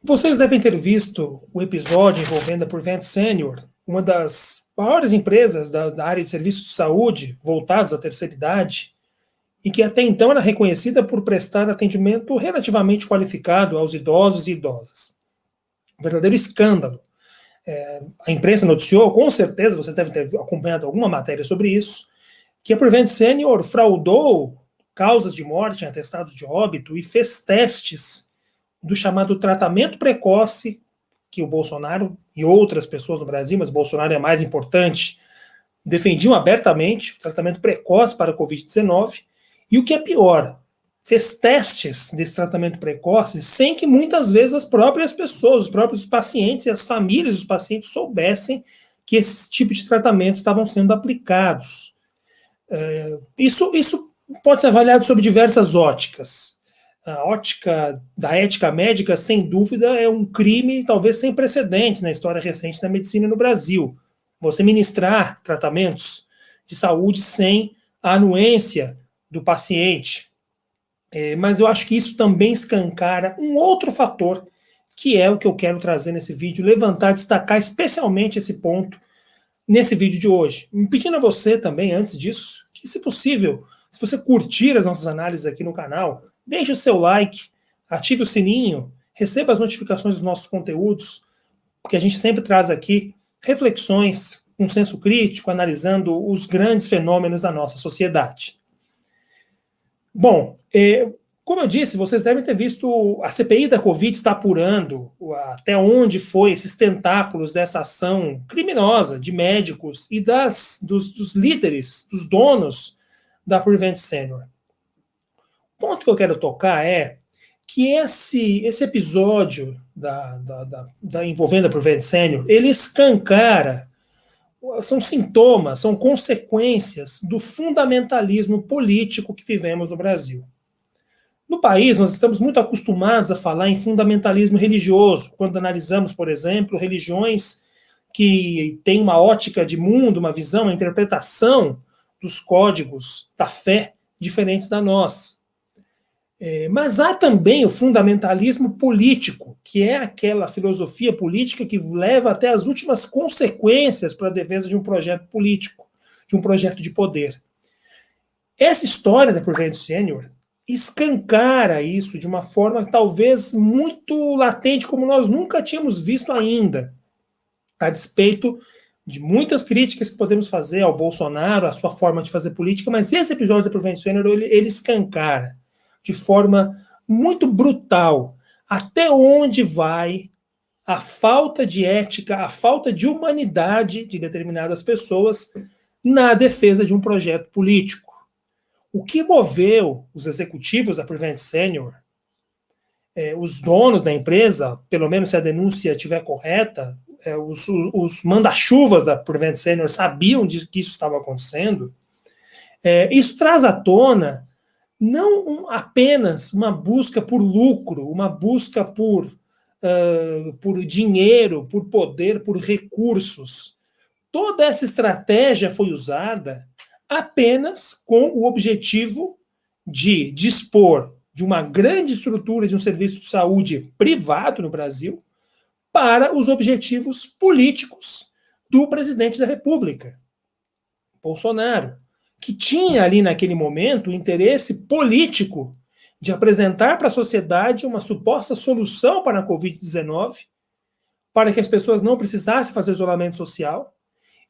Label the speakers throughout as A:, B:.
A: Vocês devem ter visto o episódio envolvendo a Prevent Senior, uma das maiores empresas da área de serviços de saúde voltados à terceira idade, e que até então era reconhecida por prestar atendimento relativamente qualificado aos idosos e idosas. Um verdadeiro escândalo. A imprensa noticiou, com certeza vocês devem ter acompanhado alguma matéria sobre isso, que a Prevent Senior fraudou causas de morte em atestados de óbito e fez testes do chamado tratamento precoce, que o Bolsonaro e outras pessoas no Brasil, mas Bolsonaro é mais importante, defendiam abertamente o tratamento precoce para a Covid-19, e o que é pior, fez testes desse tratamento precoce sem que muitas vezes as próprias pessoas, os próprios pacientes e as famílias dos pacientes soubessem que esse tipo de tratamento estavam sendo aplicados. Isso pode ser avaliado sob diversas óticas. A ótica da ética médica, sem dúvida, é um crime talvez sem precedentes na história recente da medicina no Brasil. Você ministrar tratamentos de saúde sem a anuência do paciente. Mas eu acho que isso também escancara um outro fator, que é o que eu quero trazer nesse vídeo, levantar, destacar especialmente esse ponto nesse vídeo de hoje. Me pedindo a você também, antes disso, que se possível, se você curtir as nossas análises aqui no canal, deixe o seu like, ative o sininho, receba as notificações dos nossos conteúdos, porque a gente sempre traz aqui reflexões com senso crítico, analisando os grandes fenômenos da nossa sociedade. Bom, como eu disse, vocês devem ter visto, a CPI da Covid está apurando até onde foi esses tentáculos dessa ação criminosa de médicos e dos líderes, dos donos da Prevent Senior. O ponto que eu quero tocar é que esse episódio envolvendo a Prevent Senior, ele escancara, são sintomas, são consequências do fundamentalismo político que vivemos no Brasil. No país, nós estamos muito acostumados a falar em fundamentalismo religioso, quando analisamos, por exemplo, religiões que têm uma ótica de mundo, uma visão, uma interpretação dos códigos da fé diferentes da nossa. Mas há também o fundamentalismo político, que é aquela filosofia política que leva até as últimas consequências para a defesa de um projeto político, de um projeto de poder. Essa história da Prevent Senior escancara isso de uma forma talvez muito latente, como nós nunca tínhamos visto ainda, a despeito de muitas críticas que podemos fazer ao Bolsonaro, à sua forma de fazer política, mas esse episódio da Prevent Senior, ele escancara de forma muito brutal até onde vai a falta de ética, a falta de humanidade de determinadas pessoas na defesa de um projeto político. O que moveu os executivos da Prevent Senior, os donos da empresa, pelo menos se a denúncia estiver correta, os manda-chuvas da Prevent Senior sabiam que isso estava acontecendo, isso traz à tona não apenas uma busca por lucro, uma busca por dinheiro, por poder, por recursos. Toda essa estratégia foi usada apenas com o objetivo de dispor de uma grande estrutura de um serviço de saúde privado no Brasil para os objetivos políticos do presidente da República, Bolsonaro, que tinha ali naquele momento o interesse político de apresentar para a sociedade uma suposta solução para a Covid-19, para que as pessoas não precisassem fazer isolamento social,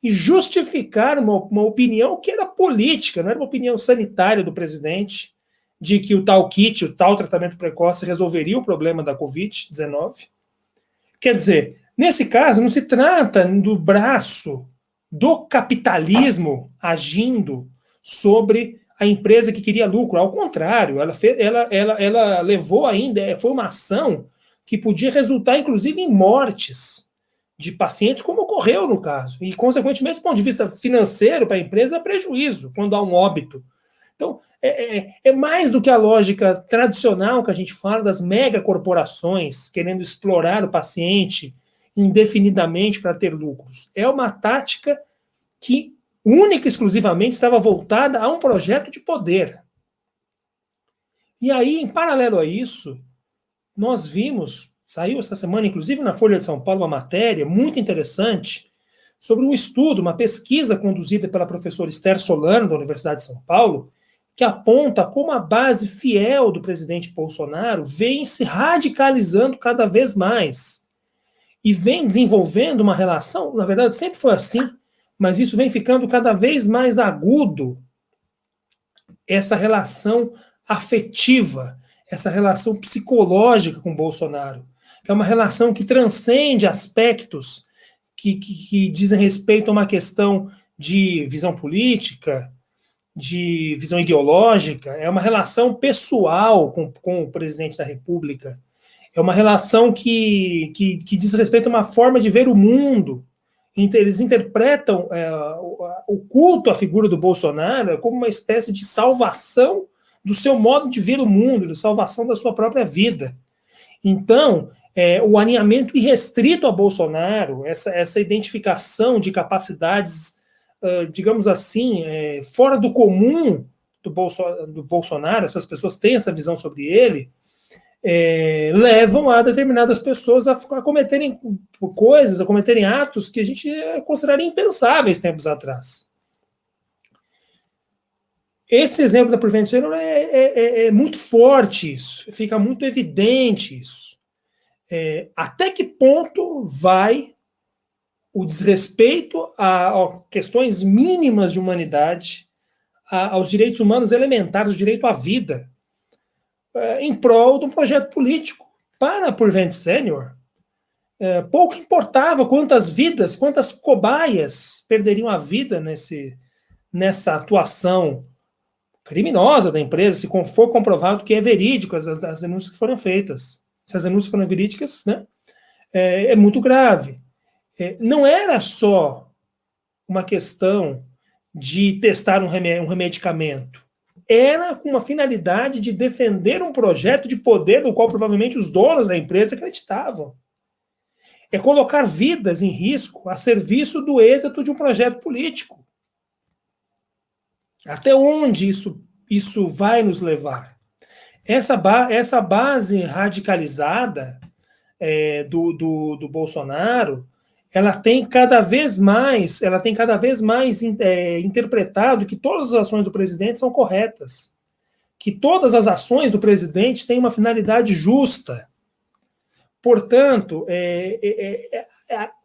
A: e justificar uma opinião que era política, não era uma opinião sanitária do presidente, de que o tal kit, o tal tratamento precoce resolveria o problema da Covid-19. Quer dizer, nesse caso, não se trata do braço do capitalismo agindo sobre a empresa que queria lucro. Ao contrário, ela levou ainda, foi uma ação que podia resultar, inclusive, em mortes de pacientes, como ocorreu no caso. E, consequentemente, do ponto de vista financeiro para a empresa, é prejuízo quando há um óbito. Então, é mais do que a lógica tradicional que a gente fala das megacorporações querendo explorar o paciente indefinidamente para ter lucros. É uma tática que única e exclusivamente estava voltada a um projeto de poder. E aí, em paralelo a isso, nós vimos Saiu essa semana, inclusive, na Folha de São Paulo, uma matéria muito interessante sobre um estudo, uma pesquisa conduzida pela professora Esther Solano, da Universidade de São Paulo, que aponta como a base fiel do presidente Bolsonaro vem se radicalizando cada vez mais e vem desenvolvendo uma relação, na verdade sempre foi assim, mas isso vem ficando cada vez mais agudo, essa relação afetiva, essa relação psicológica com Bolsonaro, que é uma relação que transcende aspectos que dizem respeito a uma questão de visão política, de visão ideológica, é uma relação pessoal com o presidente da República, é uma relação que diz respeito a uma forma de ver o mundo. Eles interpretam o culto à figura do Bolsonaro como uma espécie de salvação do seu modo de ver o mundo, de salvação da sua própria vida. Então, o alinhamento irrestrito a Bolsonaro, essa identificação de capacidades, digamos assim, fora do comum do Bolsonaro, essas pessoas têm essa visão sobre ele, levam a determinadas pessoas a cometerem coisas, a cometerem atos que a gente consideraria impensáveis tempos atrás. Esse exemplo da Prevent Senior é muito forte isso, fica muito evidente isso. Até que ponto vai o desrespeito a questões mínimas de humanidade, aos direitos humanos elementares, o direito à vida, em prol de um projeto político. Para a Prevent Senior, pouco importava quantas vidas, quantas cobaias perderiam a vida nessa atuação criminosa da empresa, se for comprovado que é verídico as denúncias que foram feitas. Se as denúncias foram verídicas, né, é muito grave. Não era só uma questão de testar um medicamento. Era com uma finalidade de defender um projeto de poder no qual provavelmente os donos da empresa acreditavam. É colocar vidas em risco a serviço do êxito de um projeto político. Até onde isso vai nos levar? Essa base radicalizada do Bolsonaro, ela tem cada vez mais interpretado que todas as ações do presidente são corretas, que todas as ações do presidente têm uma finalidade justa. Portanto,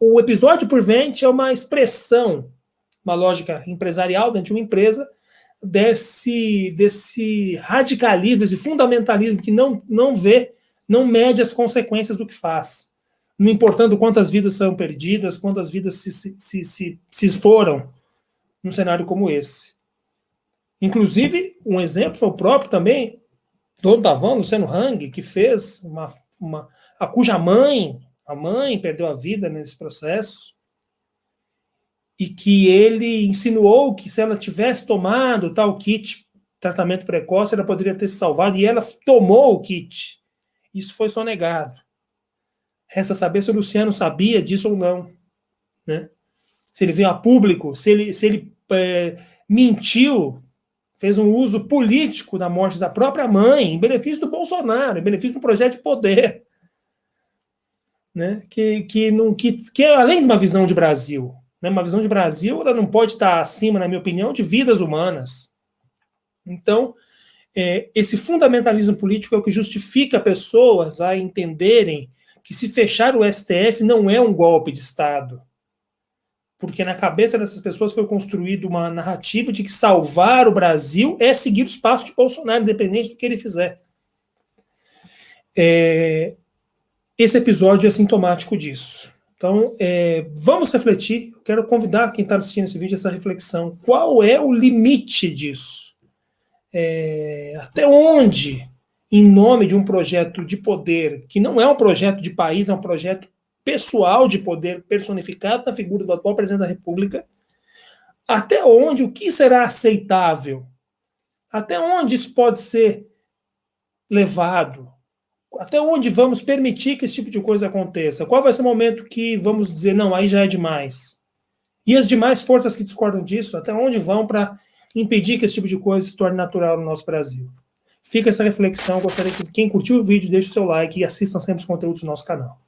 A: o episódio Prevent é uma expressão, uma lógica empresarial dentro de uma empresa, desse radicalismo, desse fundamentalismo que não mede as consequências do que faz. Não importando quantas vidas são perdidas, quantas vidas se foram num cenário como esse. Inclusive, um exemplo foi o próprio também, dono da Van, Luciano Hang, que fez a cuja a mãe perdeu a vida nesse processo, e que ele insinuou que se ela tivesse tomado tal kit, tratamento precoce, ela poderia ter se salvado, e ela tomou o kit. Isso foi sonegado. Resta saber se o Luciano sabia disso ou não, né? Se ele veio a público, se ele mentiu, fez um uso político da morte da própria mãe, em benefício do Bolsonaro, em benefício do projeto de poder, né? Que é além de uma visão de Brasil. Uma visão de Brasil, ela não pode estar acima, na minha opinião, de vidas humanas. Então, esse fundamentalismo político é o que justifica pessoas a entenderem que se fechar o STF não é um golpe de Estado. Porque na cabeça dessas pessoas foi construída uma narrativa de que salvar o Brasil é seguir os passos de Bolsonaro, independente do que ele fizer. Esse episódio é sintomático disso. Então, vamos refletir. Eu quero convidar quem está assistindo esse vídeo a essa reflexão. Qual é o limite disso? Até onde, em nome de um projeto de poder, que não é um projeto de país, é um projeto pessoal de poder personificado na figura do atual presidente da República, até onde, o que será aceitável? Até onde isso pode ser levado? Até onde vamos permitir que esse tipo de coisa aconteça? Qual vai ser o momento que vamos dizer, não, aí já é demais? E as demais forças que discordam disso, até onde vão para impedir que esse tipo de coisa se torne natural no nosso Brasil? Fica essa reflexão, gostaria que quem curtiu o vídeo deixe o seu like e assistam sempre os conteúdos do nosso canal.